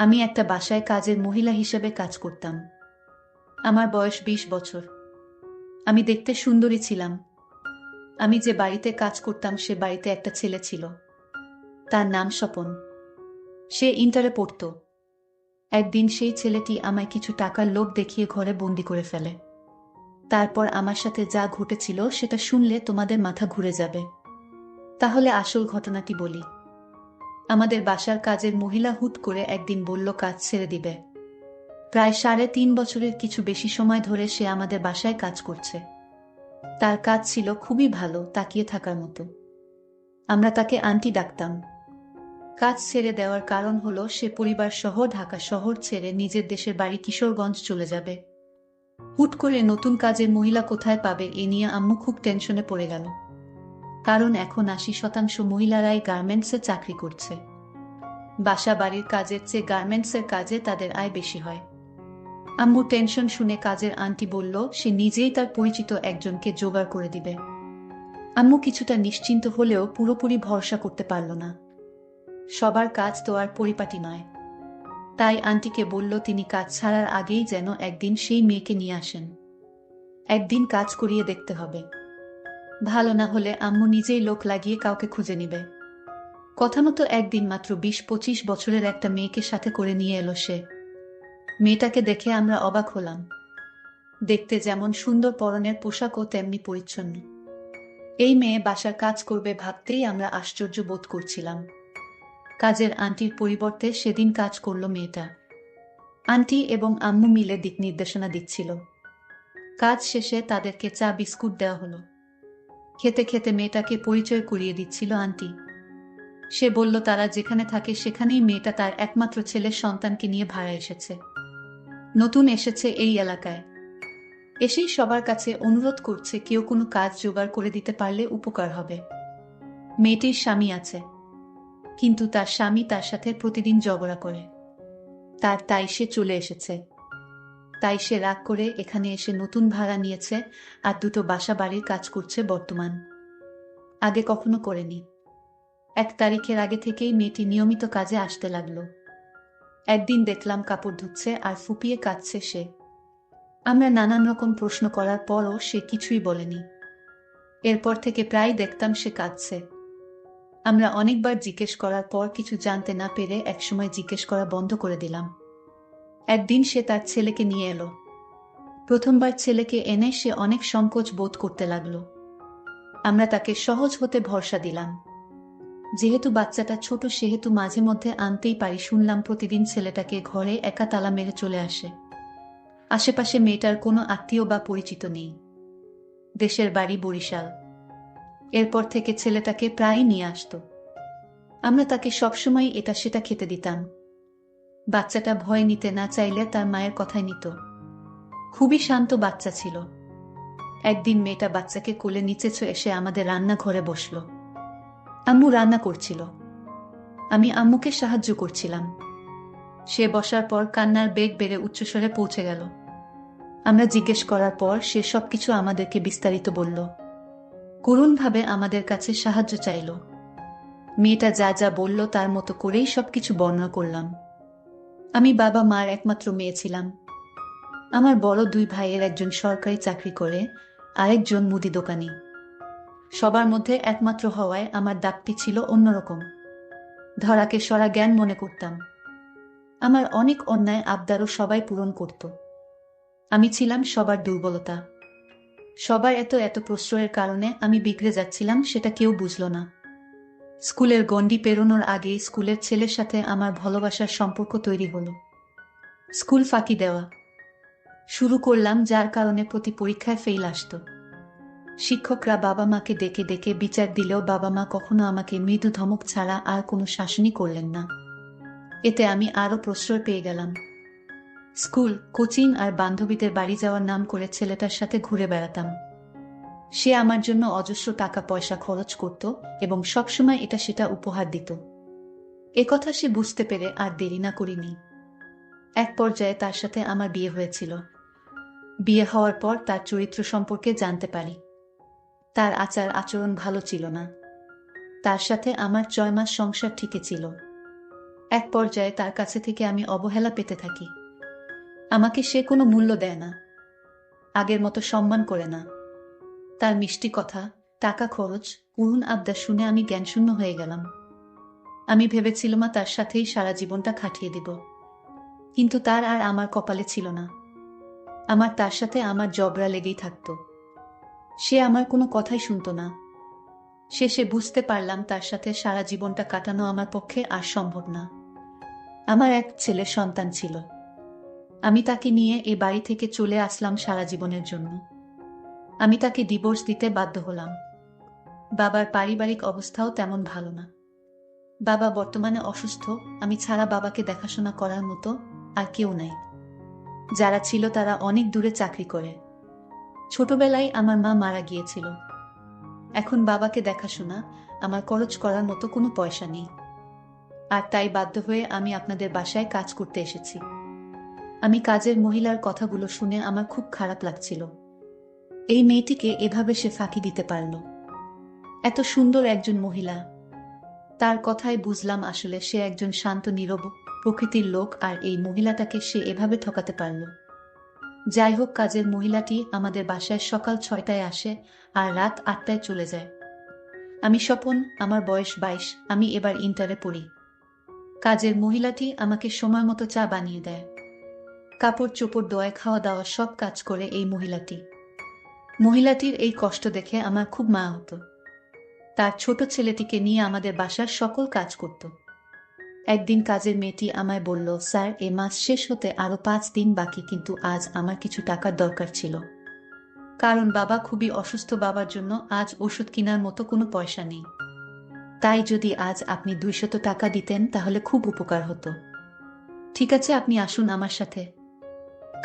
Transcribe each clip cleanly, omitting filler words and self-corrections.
আমি একটা বাসায় কাজের মহিলা হিসেবে কাজ করতাম। আমার বয়স ২০ বছর। আমি দেখতে সুন্দরী ছিলাম। আমি যে বাড়িতে কাজ করতাম সে বাড়িতে একটা ছেলে ছিল। তার নাম স্বপন। সে ইন্টারে পড়তো। একদিন সেই ছেলেটি আমায় কিছু টাকার লোভ দেখিয়ে ঘরে বন্দি করে ফেলে। তারপর আমার সাথে যা ঘটেছিল সেটা শুনলে তোমাদের মাথা ঘুরে যাবে। তাহলে আসল ঘটনাটি বলি। আমাদের বাসার কাজের মহিলা হুট করে একদিন বলল কাজ ছেড়ে দিবে। প্রায় ৩.৫ বছরের কিছু বেশি সময় ধরে সে আমাদের বাসায় কাজ করছে। তার কাজ ছিল খুবই ভালো, তাকিয়ে থাকার মতো। আমরা তাকে আন্টি ডাকতাম। কাজ ছেড়ে দেওয়ার কারণ হলো সে পরিবার সহ ঢাকা শহর ছেড়ে নিজের দেশের বাড়ি কিশোরগঞ্জ চলে যাবে। হুট করে নতুন কাজের মহিলা কোথায় পাবে এ নিয়ে আম্মু খুব টেনশনে পড়ে গেল। কারণ এখন ৮০% মহিলারাই গার্মেন্টসে চাকরি করছে। বাসা বাড়ির কাজের চেয়ে গার্মেন্টসের কাজে তাদের আয় বেশি হয়। আম্মু টেনশন শুনে কাজের আন্টি বলল সে নিজেই তার পরিচিত একজনকে জোগাড় করে দিবে। আম্মু কিছুটা নিশ্চিন্ত হলেও পুরোপুরি ভরসা করতে পারল না। সবার কাজ তো আর পরিপাটি নয়। তাই আন্টিকে বলল তিনি কাজ ছাড়ার আগেই যেন একদিন সেই মেয়েকে নিয়ে আসেন। একদিন কাজ করিয়ে দেখতে হবে। ভালো না হলে আম্মু নিজেই লোক লাগিয়ে কাউকে খুঁজে নিবে। কথা মতো একদিন মাত্র ২০-২৫ বছরের একটা মেয়েকে সাথে করে নিয়ে এলো সে। মেয়েটাকে দেখে আমরা অবাক হলাম। দেখতে যেমন সুন্দর, পরনের পোশাকও তেমনি পরিচ্ছন্ন। এই মেয়ে বাসার কাজ করবে ভাবতেই আমরা আশ্চর্য বোধ করছিলাম। কাজের আন্টির পরিবর্তে সেদিন কাজ করল মেয়েটা। আন্টি এবং আম্মু মিলে দিক নির্দেশনা দিচ্ছিল। কাজ শেষে তাদেরকে চা বিস্কুট দেওয়া হলো। খেতে খেতে মেয়েটাকে পরিচয় করিয়ে দিচ্ছিল আন্টি। সে বলল তারা যেখানে থাকে সেখানেই মেয়েটা তার একমাত্র ছেলের সন্তানকে নিয়ে ভাড়া এসেছে। নতুন এসেছে এই এলাকায়। এসেই সবার কাছে অনুরোধ করছে কেউ কোনো কাজ জোগাড় করে দিতে পারলে উপকার হবে। মেয়েটির স্বামী আছে, কিন্তু তার স্বামী তার সাথে প্রতিদিন ঝগড়া করে। তাই সে চলে এসেছে। তাই সে রাগ করে এখানে এসে নতুন ভাড়া নিয়েছে আর দুটো বাসা বাড়ির কাজ করছে বর্তমান। আগে কখনো করেনি। ১ তারিখের আগে থেকেই মেয়েটি নিয়মিত কাজে আসতে লাগলো। একদিন দেখলাম কাপড় ধুচ্ছে আর ফুপিয়ে কাঁদছে সে। আমরা নানান রকম প্রশ্ন করার পরও সে কিছুই বলেনি। এরপর থেকে প্রায় দেখতাম সে কাঁদছে। আমরা অনেকবার জিজ্ঞেস করার পর কিছু জানতে না পেরে একসময় জিজ্ঞেস করা বন্ধ করে দিলাম। একদিন সে তার ছেলেকে নিয়ে এলো। প্রথমবার ছেলেকে এনে সে অনেক সংকোচ বোধ করতে লাগলো। আমরা তাকে সহজ হতে ভরসা দিলাম। যেহেতু বাচ্চাটা ছোট সেহেতু মাঝে মধ্যে আনতেই পারি। শুনলাম প্রতিদিন ছেলেটাকে ঘরে একা তালা মেরে চলে আসে। আশেপাশে মেয়েটার কোনো আত্মীয় বা পরিচিত নেই। দেশের বাড়ি বরিশাল। এরপর থেকে ছেলেটাকে প্রায়ই নিয়ে আসতো। আমরা তাকে সবসময় এটা সেটা খেতে দিতাম। বাচ্চাটা ভয় নিতে না চাইলে তার মায়ের কথাই নিত। খুবই শান্ত বাচ্চা ছিল। একদিন মেয়েটা বাচ্চাকে কোলে নিচে এসে আমাদের রান্নাঘরে বসল। আম্মু রান্না করছিল। আমি আম্মুকে সাহায্য করছিলাম। সে বসার পর কান্নার বেগ বেড়ে উচ্চস্বরে পৌঁছে গেল। আমরা জিজ্ঞেস করার পর সে সবকিছু আমাদেরকে বিস্তারিত বলল। করুণভাবে আমাদের কাছে সাহায্য চাইল। মেয়েটা যা যা বলল তার মতো করেই সবকিছু বর্ণনা করলাম। আমি বাবা মার একমাত্র মেয়ে ছিলাম। আমার বড় ২ ভাইয়ের একজন সরকারি চাকরি করে, আরেকজন মুদি দোকানি। সবার মধ্যে একমাত্র হওয়ায় আমার দাপটি ছিল অন্যরকম। ধরাকে সরা জ্ঞান মনে করতাম। আমার অনেক অন্যায় আবদারও সবাই পূরণ করত। আমি ছিলাম সবার দুর্বলতা। সবার এত এত প্রশ্রয়ের কারণে আমি বিগড়ে যাচ্ছিলাম, সেটা কেউ বুঝল না। স্কুলের গণ্ডি পেরোনোর আগেই স্কুলের ছেলের সাথে আমার ভালোবাসার সম্পর্ক তৈরি হলো। স্কুল ফাঁকি দেওয়া শুরু করলাম, যার কারণে প্রতি পরীক্ষায় ফেল আসতো। শিক্ষকরা বাবা মাকে ডেকে ডেকে বিচার দিলেও বাবা মা কখনো আমাকে মৃদু ধমক ছাড়া আর কোনো শাসনই করলেন না। এতে আমি আরও প্রশ্রয় পেয়ে গেলাম। স্কুল, কোচিং আর বান্ধবীদের বাড়ি যাওয়ার নাম করে ছেলেটার সাথে ঘুরে বেড়াতাম। সে আমার জন্য অজস্র টাকা পয়সা খরচ করত এবং সবসময় এটা সেটা উপহার দিত। একথা সে বুঝতে পেরে আর দেরি না করিনি। এক পর্যায়ে তার সাথে আমার বিয়ে হয়েছিল। বিয়ে হওয়ার পর তার চরিত্র সম্পর্কে জানতে পারি। তার আচার আচরণ ভালো ছিল না। তার সাথে আমার ৬ মাস সংসার ঠিকই ছিল। এক পর্যায়ে তার কাছে থেকে আমি অবহেলা পেতে থাকি। আমাকে সে কোনো মূল্য দেয় না, আগের মতো সম্মান করে না। তার মিষ্টি কথা, টাকা খরচ, করুণ আবদার শুনে আমি জ্ঞানশূন্য হয়ে গেলাম। আমি ভেবেছিলাম তার সাথেই সারা জীবনটা কাটিয়ে দিব, কিন্তু তার আর আমার কপালে ছিল না। আমার তার সাথে আমার ঝগড়া লেগেই থাকতো। সে আমার কোনো কথাই শুনতো না। শেষে বুঝতে পারলাম তার সাথে সারা জীবনটা কাটানো আমার পক্ষে আর সম্ভব না। আমার এক ছেলে সন্তান ছিল। আমি তাকে নিয়ে এই বাড়ি থেকে চলে আসলাম সারা জীবনের জন্য। আমি তাকে ডিভোর্স দিতে বাধ্য হলাম। বাবার পারিবারিক অবস্থাও তেমন ভালো না। বাবা বর্তমানে অসুস্থ। আমি ছাড়া বাবাকে দেখাশোনা করার মতো আর কেউ নাই। যারা ছিল তারা অনেক দূরে চাকরি করে। ছোটবেলায় আমার মা মারা গিয়েছিল। এখন বাবাকে দেখাশোনা, আমার খরচ করার মতো কোনো পয়সা নেই। আর তাই বাধ্য হয়ে আমি আপনাদের বাসায় কাজ করতে এসেছি। আমি কাজের মহিলার কথাগুলো শুনে আমার খুব খারাপ লাগছিল। এই মেয়েটিকে এভাবে সে ফাঁকি দিতে পারল। এত সুন্দর একজন মহিলা। তার কথায় বুঝলাম আসলে সে একজন শান্ত নীরব প্রকৃতির লোক, আর এই মহিলাটাকে সে এভাবে ঠকাতে পারল। যাই হোক, কাজের মহিলাটি আমাদের বাসায় সকাল 6টায় আসে আর রাত 8টায় চলে যায়। আমি স্বপন, আমার বয়স 22, আমি এবার ইন্টারে পড়ি। কাজের মহিলাটি আমাকে সময় মতো চা বানিয়ে দেয়। কাপড় চোপড় ধোয়, খাওয়া দাওয়া সব কাজ করে এই মহিলাটি। মহিলাটির এই কষ্ট দেখে আমার খুব মায়া হতো। তার ছোট ছেলেটিকে নিয়ে আমাদের বাসার সকল কাজ করত। একদিন কাজের মেয়েটি আমায় বলল, স্যার, এ মাস শেষ হতে আরো 5 দিন বাকি, কিন্তু আজ আমার কিছু টাকার দরকার ছিল। কারণ বাবা খুবই অসুস্থ, বাবার জন্য আজ ওষুধ কেনার মতো কোনো পয়সা নেই। তাই যদি আজ আপনি 200 টাকা দিতেন তাহলে খুব উপকার হতো। ঠিক আছে, আপনি আসুন আমার সাথে।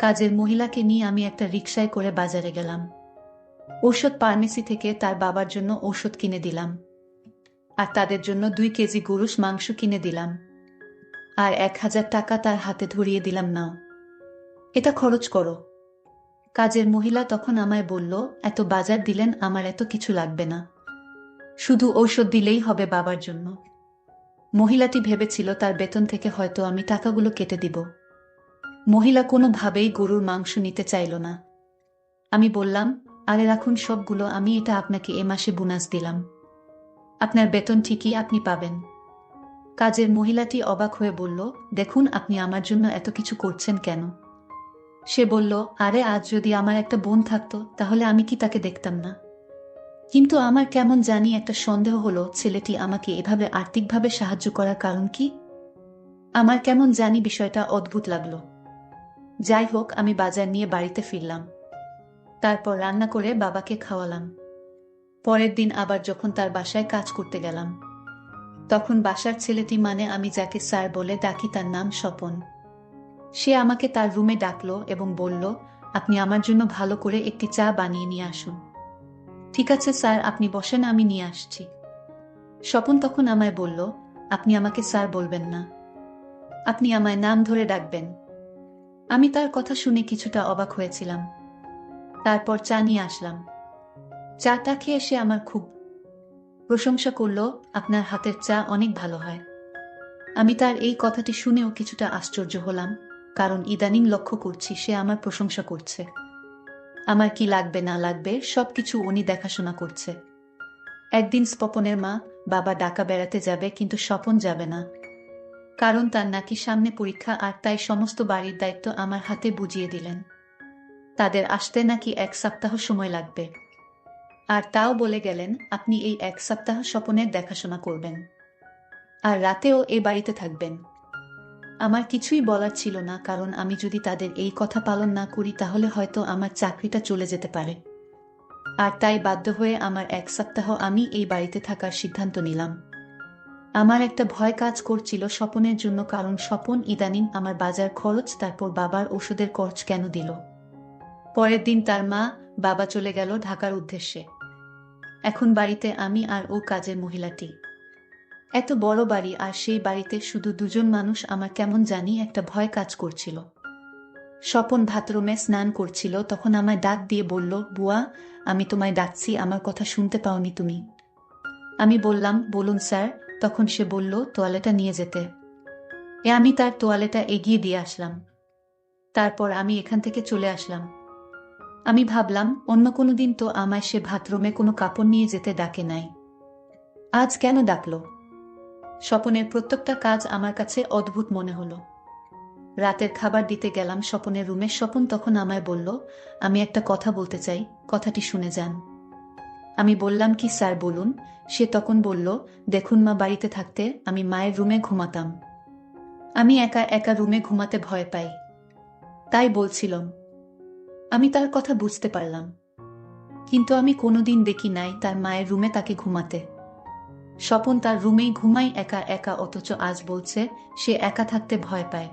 কাজের মহিলাকে নিয়ে আমি একটা রিকশায় করে বাজারে গেলাম। ঔষধ ফার্মেসি থেকে তার বাবার জন্য ঔষধ কিনে দিলাম, আর তাদের জন্য 2 কেজি গরুর মাংস কিনে দিলাম, আর 1000 টাকা তার হাতে ধরিয়ে দিলাম, নাও, এটা খরচ করো। কাজের মহিলা তখন আমায় বলল, এত বাজার দিলেন, আমার এত কিছু লাগবে না, শুধু ঔষধ দিলেই হবে বাবার জন্য। মহিলাটি ভেবেছিল তার বেতন থেকে হয়তো আমি টাকাগুলো কেটে দিব। মহিলা কোনোভাবেই গরুর মাংস নিতে চাইল না। আমি বললাম, আরে রাখুন সবগুলো, আমি এটা আপনাকে এ মাসে বোনাস দিলাম, আপনার বেতন ঠিকই আপনি পাবেন। কাজের মহিলাটি অবাক হয়ে বলল, দেখুন, আপনি আমার জন্য এত কিছু করছেন কেন? সে বলল, আরে আজ যদি আমার একটা বোন থাকতো তাহলে আমি কি তাকে দেখতাম না? কিন্তু আমার কেমন জানি একটা সন্দেহ হলো, ছেলেটি আমাকে এভাবে আর্থিকভাবে সাহায্য করার কারণ কি? আমার কেমন জানি বিষয়টা অদ্ভুত লাগলো। যাই হোক, আমি বাজার নিয়ে বাড়িতে ফিরলাম। তারপর রান্না করে বাবাকে খাওয়ালাম। পরের দিন আবার যখন তার বাসায় কাজ করতে গেলাম, তখন বাসার ছেলেটি, মানে আমি যাকে স্যার বলে ডাকি, তার নাম স্বপন। সে আমাকে তার রুমে ডাকলো এবং বলল, আপনি আমার জন্য ভালো করে একটি চা বানিয়ে নিয়ে আসুন। ঠিক আছে স্যার, আপনি বসেন, আমি নিয়ে আসছি। স্বপন তখন আমায় বলল, আপনি আমাকে স্যার বলবেন না, আপনি আমায় নাম ধরে ডাকবেন। আমি তার কথা শুনে কিছুটা অবাক হয়েছিলাম। তারপর চা নিয়ে আসলাম। চাটা খেয়ে সে আমার খুব প্রশংসা করল, আপনার হাতের চা অনেক ভালো হয়। আমি তার এই কথাটি শুনেও কিছুটা আশ্চর্য হলাম, কারণ ইদানিং লক্ষ্য করছি সে আমার প্রশংসা করছে। আমার কি লাগবে না লাগবে সবকিছু উনি দেখাশোনা করছে। একদিন স্বপনের মা বাবা ঢাকা বেড়াতে যাবে, কিন্তু স্বপন যাবে না, কারণ তার নাকি সামনে পরীক্ষা, আর তাই সমস্ত বাড়ির দায়িত্ব আমার হাতে বুঝিয়ে দিলেন। তাদের আসতে নাকি 1 সপ্তাহ সময় লাগবে, আর তাও বলে গেলেন, আপনি এই 1 সপ্তাহ স্বপনের দেখাশোনা করবেন, আর রাতেও এই বাড়িতে থাকবেন। আমার কিছুই বলার ছিল না, কারণ আমি যদি তাদের এই কথা পালন না করি তাহলে হয়তো আমার চাকরিটা চলে যেতে পারে। আর তাই বাধ্য হয়ে আমার 1 সপ্তাহ আমি এই বাড়িতে থাকার সিদ্ধান্ত নিলাম। আমার একটা ভয় কাজ করছিল স্বপনের জন্য, কারণ স্বপন ইদানিং আমার বাজার খরচ, তারপর বাবার ওষুধের খরচ কেন দিল। পরের দিন তার মা বাবা চলে গেল ঢাকার উদ্দেশ্যে। এখন বাড়িতে আমি আর ও কাজের মহিলাটি। এত বড় বাড়ি, আর সেই বাড়িতে শুধু 2 জন মানুষ, আমার কেমন জানি একটা ভয় কাজ করছিল। স্বপন বাথরুমে স্নান করছিল, তখন আমায় ডাক দিয়ে বলল, বুয়া, আমি তোমায় ডাকছি, আমার কথা শুনতে পাওনি তুমি? আমি বললাম, বলুন স্যার। তখন সে বলল, টয়লেটে নিয়ে যেতে। আমি তার তোয়ালেটা এগিয়ে দিয়ে আসলাম। তারপর আমি এখান থেকে চলে আসলাম। আমি ভাবলাম অন্য কোনো দিন তো আমায় সে বাথরুমে কোনো কাপড় নিয়ে যেতে ডাকে নাই, আজ কেন ডাকলো? স্বপনের প্রত্যেকটা কাজ আমার কাছে অদ্ভুত মনে হলো। রাতের খাবার দিতে গেলাম স্বপনের রুমে। স্বপন তখন আমায় বলল, আমি একটা কথা বলতে চাই, কথাটি শুনে যান। আমি বললাম, কি স্যার বলুন। সে তখন বলল, দেখুন মা বাড়িতে থাকতে আমি মায়ের রুমে ঘুমাতাম। আমি একা একা রুমে ঘুমাতে ভয় পাই, তাই বলছিলাম। আমি তার কথা বুঝতে পারলাম, কিন্তু আমি কোনোদিন দেখি নাই তার মায়ের রুমে তাকে ঘুমাতে। স্বপন তার রুমেই ঘুমাই একা একা, অথচ আজ বলছে সে একা থাকতে ভয় পায়।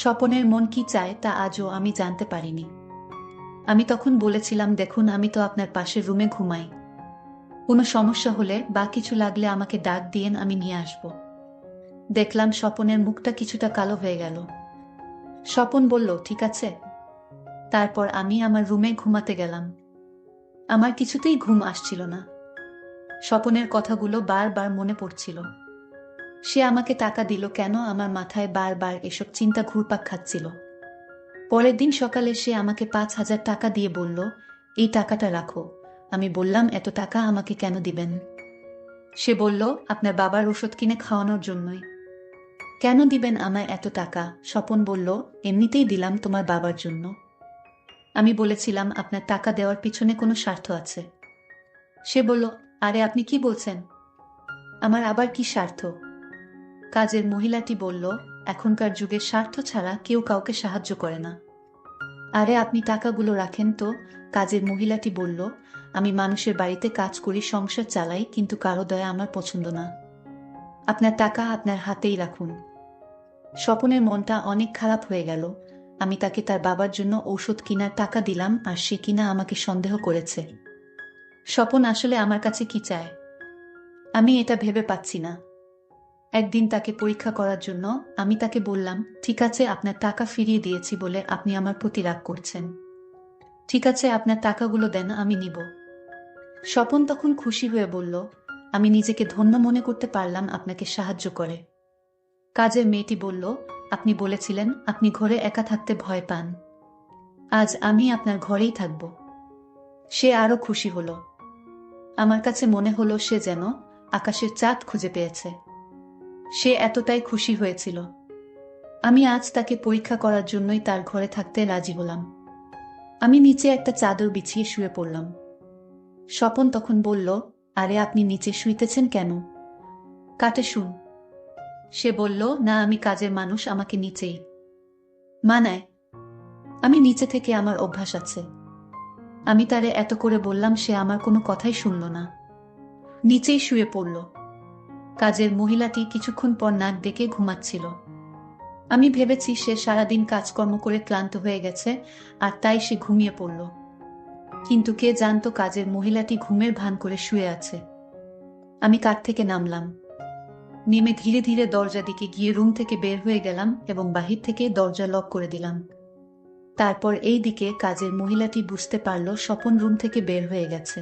স্বপনের মন কি চায় তা আজও আমি জানতে পারিনি। আমি তখন বলেছিলাম, দেখুন আমি তো আপনার পাশের রুমে ঘুমাই, কোনো সমস্যা হলে বা কিছু লাগলে আমাকে ডাক দিয়েন, আমি নিয়ে আসব। দেখলাম স্বপনের মুখটা কিছুটা কালো হয়ে গেল। স্বপন বলল, ঠিক আছে। তারপর আমি আমার রুমে ঘুমাতে গেলাম। আমার কিছুতেই ঘুম আসছিল না। স্বপনের কথাগুলো বারবার মনে পড়ছিল। সে আমাকে টাকা দিল কেন, আমার মাথায় বারবার এসব চিন্তা ঘুরপাক খাচ্ছিল। পরের দিন সকালে সে আমাকে 5,000 টাকা দিয়ে বলল, এই টাকাটা রাখো। আমি বললাম, এত টাকা আমাকে কেন দিবেন? সে বলল, আপনার বাবার ওষুধ কিনে খাওয়ানোর জন্যই। কেন দিবেন আমায় এত টাকা? স্বপন বলল, এমনিতেই দিলাম তোমার বাবার জন্য। আমি বলেছিলাম, আপনার টাকা দেওয়ার পিছনে কোনো স্বার্থ আছে। সে বলল, আরে আপনি কি বলছেন? আমার আবার কি স্বার্থ? কাজের মহিলাটি বলল, এখনকার যুগে স্বার্থ ছাড়া কেউ কাউকে সাহায্য করে না। আরে আপনি টাকাগুলো রাখেন তো। কাজের মহিলাটি বলল, আমি মানুষের বাড়িতে কাজ করি, সংসার চালাই, কিন্তু কারো দয়া আমার পছন্দ না। আপনার টাকা আপনার হাতেই রাখুন। স্বপনের মনটা অনেক খারাপ হয়ে গেল। আমি তাকে তার বাবার জন্য ঔষধ কিনার টাকা দিলাম, আর সে কিনা আমাকে সন্দেহ করেছে। স্বপন আসলে আমার কাছে কি চায় আমি এটা ভেবে পাচ্ছি না। একদিন তাকে পরীক্ষা করার জন্য আমি তাকে বললাম, ঠিক আছে আপনার টাকা ফিরিয়ে দিয়েছি বলে আপনি আমার প্রতি রাগ করছেন। ঠিক আছে আপনার টাকাগুলো দেন, আমি নিব। স্বপন তখন খুশি হয়ে বলল, আমি নিজেকে ধন্য মনে করতে পারলাম আপনাকে সাহায্য করে। কাজের মেয়েটি বলল, আপনি বলেছিলেন আপনি ঘরে একা থাকতে ভয় পান, আজ আমি আপনার ঘরেই থাকব। সে আরো খুশি হলো। আমার কাছে মনে হলো সে যেন আকাশের চাঁদ খুঁজে পেয়েছে। সে এতটাই খুশি হয়েছিল। আমি আজ তাকে পরীক্ষা করার জন্যই তার ঘরে থাকতে রাজি হলাম। আমি নিচে একটা চাদর বিছিয়ে শুয়ে পড়লাম। স্বপন তখন বলল, আরে আপনি নিচে শুইতেছেন কেন? কাটে শুন। সে বলল, না আমি কাজের মানুষ, আমাকে নিচেই মানায়। আমি নিচে থেকে আমার অভ্যাস আছে। আমি তারে এত করে বললাম, সে আমার কোনো কথাই শুনল না, নিচেই শুয়ে পড়ল। কাজের মহিলাটি কিছুক্ষণ পর নাক ডেকে ঘুমাচ্ছিল। আমি ভেবেছি সে সারাদিন কাজকর্ম করে ক্লান্ত হয়ে গেছে আর তাই সে ঘুমিয়ে পড়ল। কিন্তু কে জানতো কাজের মহিলাটি ঘুমের ভান করে শুয়ে আছে। আমি কাঠ থেকে নামলাম। নেমে ধীরে ধীরে দরজা দিকে গিয়ে রুম থেকে বের হয়ে গেলাম এবং বাহির থেকে দরজা লক করে দিলাম। তারপর এই দিকে কাজের মহিলাটি বুঝতে পারল স্বপন রুম থেকে বের হয়ে গেছে।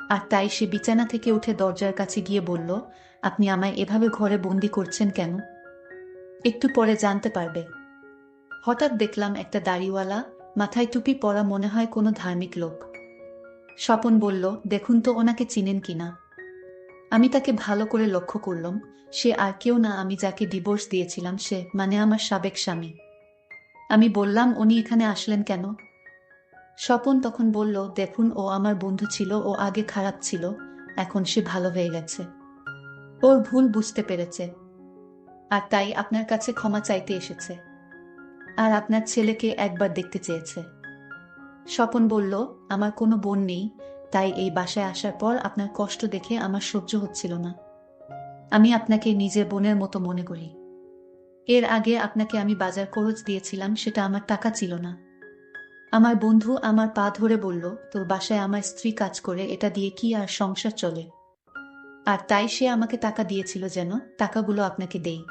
আর তাই সে বিছানা থেকে উঠে দরজার কাছে গিয়ে বলল, আপনি আমায় এভাবে ঘরে বন্দি করছেন কেন? একটু পরে জানতে পারবে। হঠাৎ দেখলাম একটা দাড়িওয়ালা, মাথায় টুপি পরা, মনে হয় কোনো ধার্মিক লোক। স্বপন বলল, দেখুন তো ওনাকে চিনেন কিনা। আমি তাকে ভালো করে লক্ষ্য করলাম। সে আর কেউ না, আমি যাকে ডিভোর্স দিয়েছিলাম সে, মানে আমার সাবেক স্বামী। আমি বললাম, উনি এখানে আসলেন কেন? স্বপন তখন বলল, দেখুন ও আমার বন্ধু ছিল, ও আগে খারাপ ছিল, এখন সে ভালো হয়ে গেছে। ওর ভুল বুঝতে পেরেছে, আর তাই আপনার কাছে ক্ষমা চাইতে এসেছে, আর আপনার ছেলেকে একবার দেখতে চেয়েছে। স্বপন বলল, আমার কোনো বোন নেই, তাই এই বাসায় আসার পর আপনার কষ্ট দেখে আমার সহ্য হচ্ছিল না। আমি আপনাকে নিজের বোনের মতো মনে করি। এর আগে আপনাকে আমি বাজার খরচ দিয়েছিলাম, সেটা আমার টাকা ছিল না। আমার বন্ধু আমার পা ধরে বলল, তোর বাসায় আমার স্ত্রী কাজ করে, এটা দিয়ে কি আর সংসার চলে? আর তাই সে আমাকে টাকা দিয়েছিল যেন টাকাগুলো আপনাকে দেই।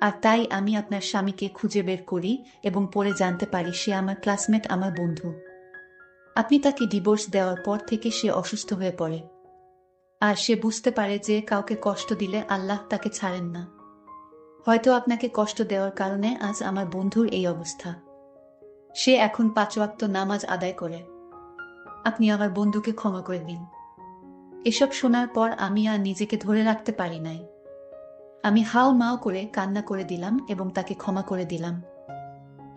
আর তাই আমি আপনার স্বামীকে খুঁজে বের করি এবং পরে জানতে পারি সে আমার ক্লাসমেট, আমার বন্ধু। আপনি তাকে ডিভোর্স দেওয়ার পর থেকে সে অসুস্থ হয়ে পড়ে, আর সে বুঝতে পারে যে কাউকে কষ্ট দিলে আল্লাহ তাকে ছাড়েন না। হয়তো আপনাকে কষ্ট দেওয়ার কারণে আজ আমার বন্ধুর এই অবস্থা। সে এখন ৫ ওয়াক্ত নামাজ আদায় করে। আপনি আমার বন্ধুকে ক্ষমা করে দিন। এসব শোনার পর আমি আর নিজেকে ধরে রাখতে পারি নাই। আমি হাউ-মাউ করে কান্না করে দিলাম এবং তাকে ক্ষমা করে দিলাম।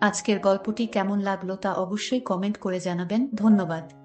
আজকের গল্পটি কেমন লাগলো তা অবশ্যই কমেন্ট করে জানাবেন। ধন্যবাদ।